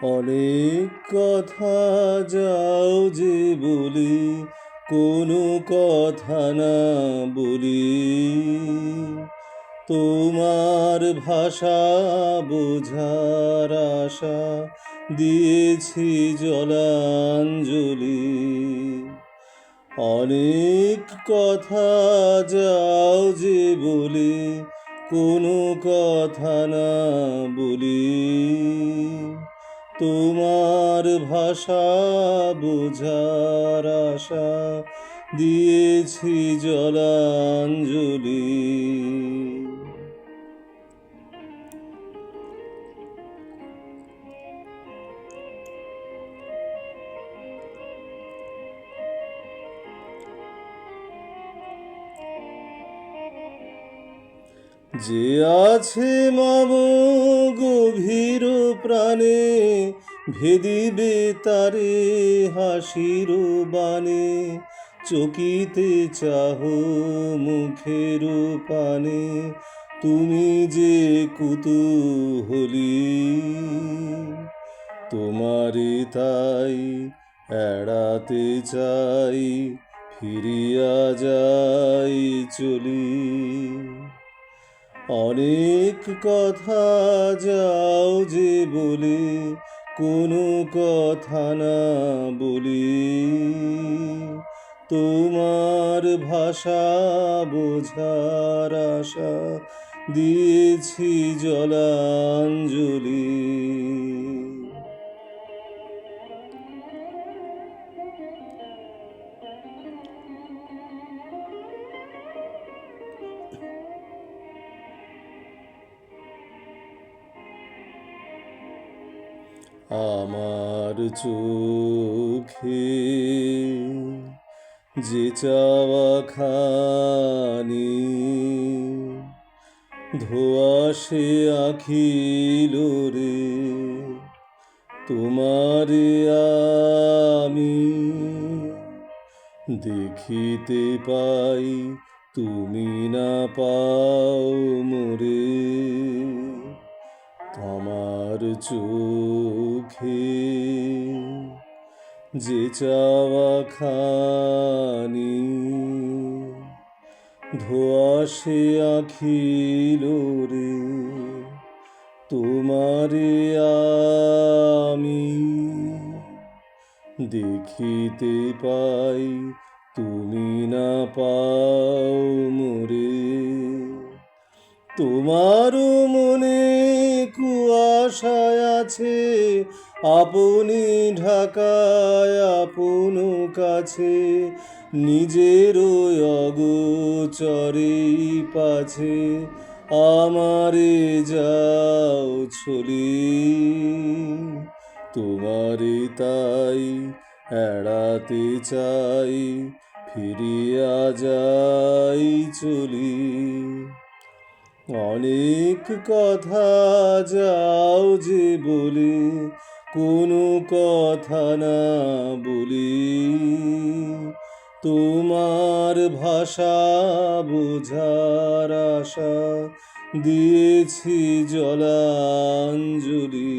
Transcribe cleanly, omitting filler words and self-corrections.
অনেক কথা যাও যে বলি, কোনো কথা না বলি। তোমার ভাষা বোঝার আশা দিয়েছি জলাঞ্জলি। অনেক কথা যাও যে বলি, কোনো কথা না বলি। তোমার ভাষা বোঝার আশা দিয়েছি জলাঞ্জলি। যে আছে মম গভীর প্রাণে, ভেদিবে তারে হাসির বাণে। চকিতে চাহ মুখের পানে, তুমি যে কুতূহলী। তোমারে তাই এড়াতে চাই, ফিরিয়া যাই চলি। অনেক কথা যাও যে বলি, কোনো কথা না বলি। তোমার ভাষা বোঝার আশা দিয়েছি জলাঞ্জলি। আমার চোখে যে চাওয়া খানি, ধোঁয়াশে আখিল রে তোমারে আমি। দেখিতে পাই তুমি না পাও মোরে, আমার চোখে যে চাওয়া খানি, ধোঁয়াশে আখিল রে তোমারে আমি। দেখিতে পাই তুমি না পাও মোরে, তোমার মনে কুয়াশায় আছে আপনি ঢাকায় আপন কাছে। নিজের অগোচরে পাছে আমারে যাও ছলি। তোমারে তাই এড়াতে চাই, ফিরিয়া যাই চলি। অনেক কথা যাও যে বলি, কোনো কথা না বলি। তোমার ভাষা বোঝার আশা দিয়েছি জলাঞ্জলি।